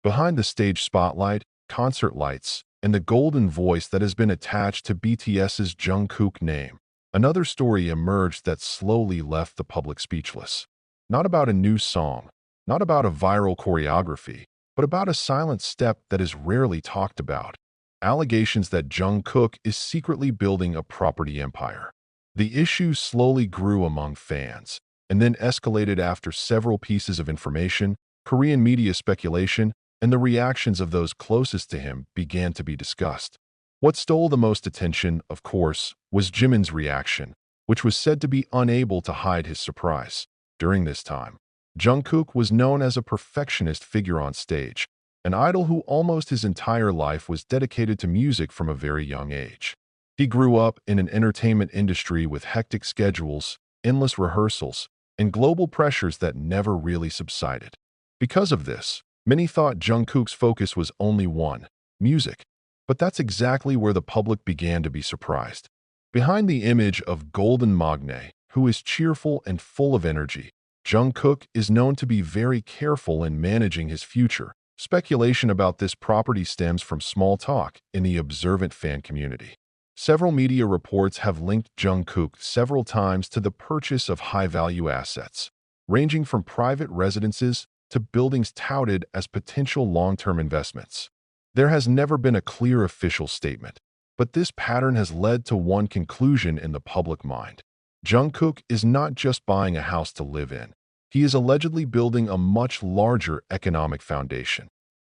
Behind the stage spotlight, concert lights, and the golden voice that has been attached to BTS's Jungkook name, another story emerged that slowly left the public speechless. Not about a new song, not about a viral choreography, but about a silent step that is rarely talked about. Allegations that Jungkook is secretly building a property empire. The issue slowly grew among fans, and then escalated after several pieces of information, Korean media speculation, and the reactions of those closest to him began to be discussed. What stole the most attention, of course, was Jimin's reaction, which was said to be unable to hide his surprise. During this time, Jungkook was known as a perfectionist figure on stage, an idol who almost his entire life was dedicated to music from a very young age. He grew up in an entertainment industry with hectic schedules, endless rehearsals, and global pressures that never really subsided. Because of this, many thought Jungkook's focus was only one, music. But that's exactly where the public began to be surprised. Behind the image of Golden Magne, who is cheerful and full of energy, Jungkook is known to be very careful in managing his future. Speculation about this property stems from small talk in the observant fan community. Several media reports have linked Jungkook several times to the purchase of high-value assets, ranging from private residences to buildings touted as potential long-term investments. There has never been a clear official statement, but this pattern has led to one conclusion in the public mind. Jungkook is not just buying a house to live in. He is allegedly building a much larger economic foundation.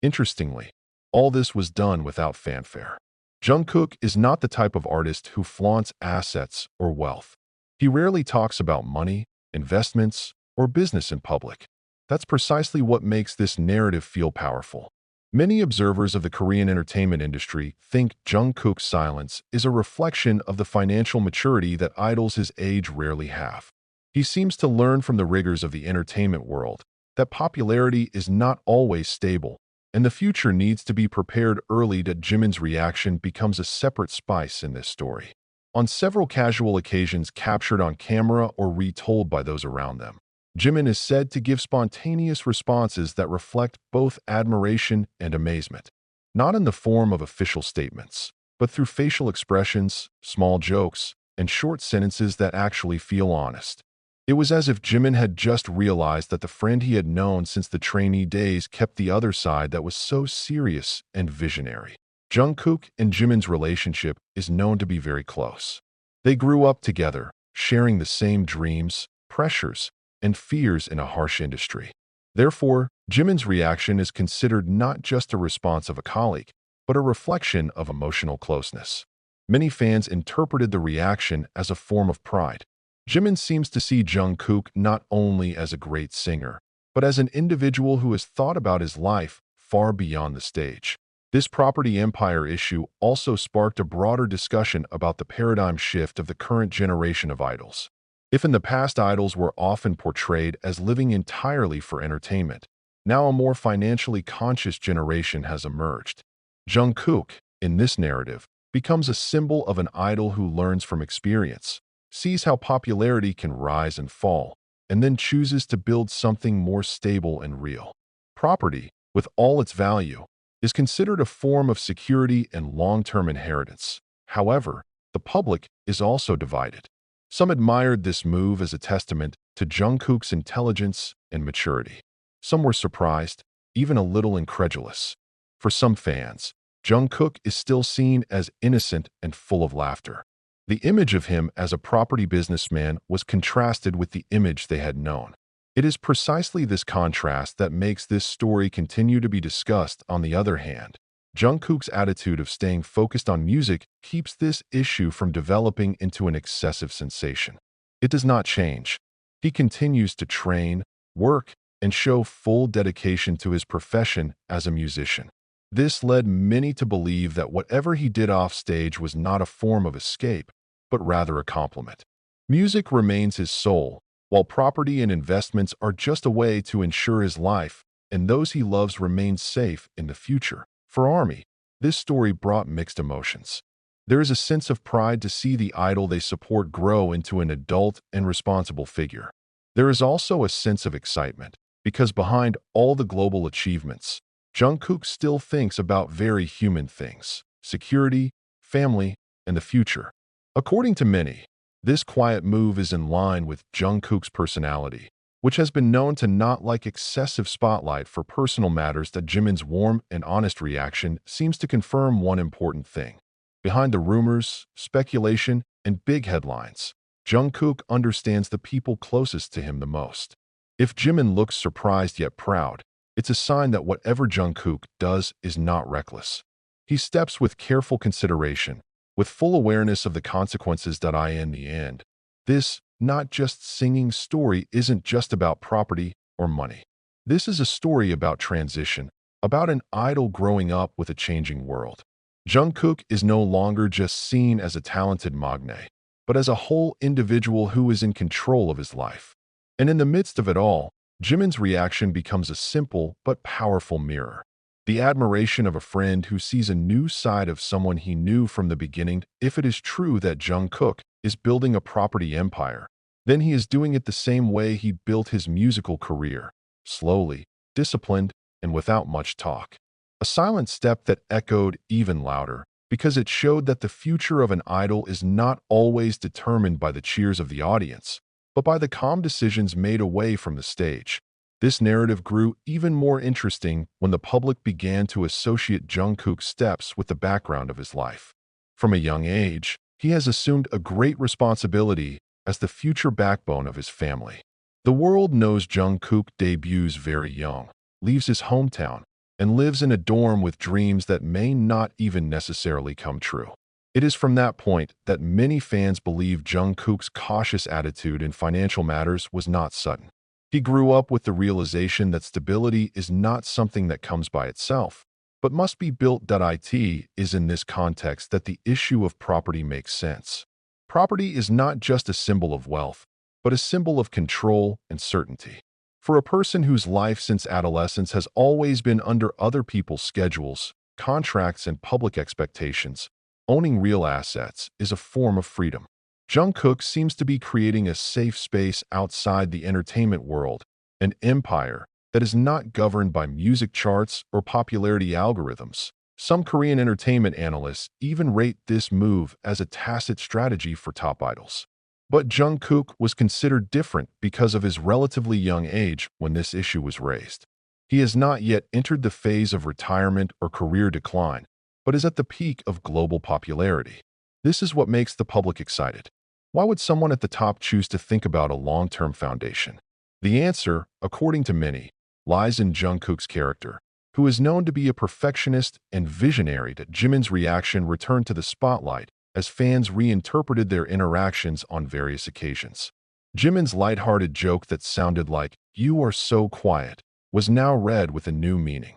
Interestingly, all this was done without fanfare. Jungkook is not the type of artist who flaunts assets or wealth. He rarely talks about money, investments, or business in public. That's precisely what makes this narrative feel powerful. Many observers of the Korean entertainment industry think Jungkook's silence is a reflection of the financial maturity that idols his age rarely have. He seems to learn from the rigors of the entertainment world that popularity is not always stable, and the future needs to be prepared early. That Jimin's reaction becomes a separate spice in this story. On several casual occasions captured on camera or retold by those around them, Jimin is said to give spontaneous responses that reflect both admiration and amazement, not in the form of official statements, but through facial expressions, small jokes, and short sentences that actually feel honest. It was as if Jimin had just realized that the friend he had known since the trainee days kept the other side that was so serious and visionary. Jungkook and Jimin's relationship is known to be very close. They grew up together, sharing the same dreams, pressures, and fears in a harsh industry. Therefore, Jimin's reaction is considered not just a response of a colleague, but a reflection of emotional closeness. Many fans interpreted the reaction as a form of pride. Jimin seems to see Jungkook not only as a great singer, but as an individual who has thought about his life far beyond the stage. This property empire issue also sparked a broader discussion about the paradigm shift of the current generation of idols. If in the past idols were often portrayed as living entirely for entertainment, now a more financially conscious generation has emerged. Jungkook, in this narrative, becomes a symbol of an idol who learns from experience, sees how popularity can rise and fall, and then chooses to build something more stable and real. Property, with all its value, is considered a form of security and long-term inheritance. However, the public is also divided. Some admired this move as a testament to Jungkook's intelligence and maturity. Some were surprised, even a little incredulous. For some fans, Jungkook is still seen as innocent and full of laughter. The image of him as a property businessman was contrasted with the image they had known. It is precisely this contrast that makes this story continue to be discussed. On the other hand, Jungkook's attitude of staying focused on music keeps this issue from developing into an excessive sensation. It does not change. He continues to train, work, and show full dedication to his profession as a musician. This led many to believe that whatever he did off stage was not a form of escape, but rather a compliment. Music remains his soul, while property and investments are just a way to ensure his life and those he loves remain safe in the future. For ARMY, this story brought mixed emotions. There is a sense of pride to see the idol they support grow into an adult and responsible figure. There is also a sense of excitement, because behind all the global achievements, Jungkook still thinks about very human things: security, family, and the future. According to many, this quiet move is in line with Jungkook's personality, which has been known to not like excessive spotlight for personal matters. That Jimin's warm and honest reaction seems to confirm one important thing. Behind the rumors, speculation, and big headlines, Jungkook understands the people closest to him the most. If Jimin looks surprised yet proud, it's a sign that whatever Jungkook does is not reckless. He steps with careful consideration, with full awareness of the consequences. In the end, this not just singing story isn't just about property or money. This is a story about transition, about an idol growing up with a changing world. Jungkook is no longer just seen as a talented magne, but as a whole individual who is in control of his life. And in the midst of it all, Jimin's reaction becomes a simple but powerful mirror. The admiration of a friend who sees a new side of someone he knew from the beginning. If it is true that Jungkook is building a property empire, then he is doing it the same way he built his musical career: slowly, disciplined, and without much talk. A silent step that echoed even louder, because it showed that the future of an idol is not always determined by the cheers of the audience, but by the calm decisions made away from the stage. This narrative grew even more interesting when the public began to associate Jungkook's steps with the background of his life. From a young age, he has assumed a great responsibility as the future backbone of his family. The world knows Jungkook debuts very young, leaves his hometown, and lives in a dorm with dreams that may not even necessarily come true. It is from that point that many fans believe Jungkook's cautious attitude in financial matters was not sudden. He grew up with the realization that stability is not something that comes by itself, but must be built. It is in this context that the issue of property makes sense. Property is not just a symbol of wealth, but a symbol of control and certainty. For a person whose life since adolescence has always been under other people's schedules, contracts, and public expectations, owning real assets is a form of freedom. Jungkook seems to be creating a safe space outside the entertainment world, an empire that is not governed by music charts or popularity algorithms. Some Korean entertainment analysts even rate this move as a tacit strategy for top idols. But Jungkook was considered different because of his relatively young age when this issue was raised. He has not yet entered the phase of retirement or career decline, but is at the peak of global popularity. This is what makes the public excited. Why would someone at the top choose to think about a long-term foundation? The answer, according to many, lies in Jungkook's character, who is known to be a perfectionist and visionary. That Jimin's reaction returned to the spotlight as fans reinterpreted their interactions on various occasions. Jimin's lighthearted joke that sounded like "you are so quiet" was now read with a new meaning.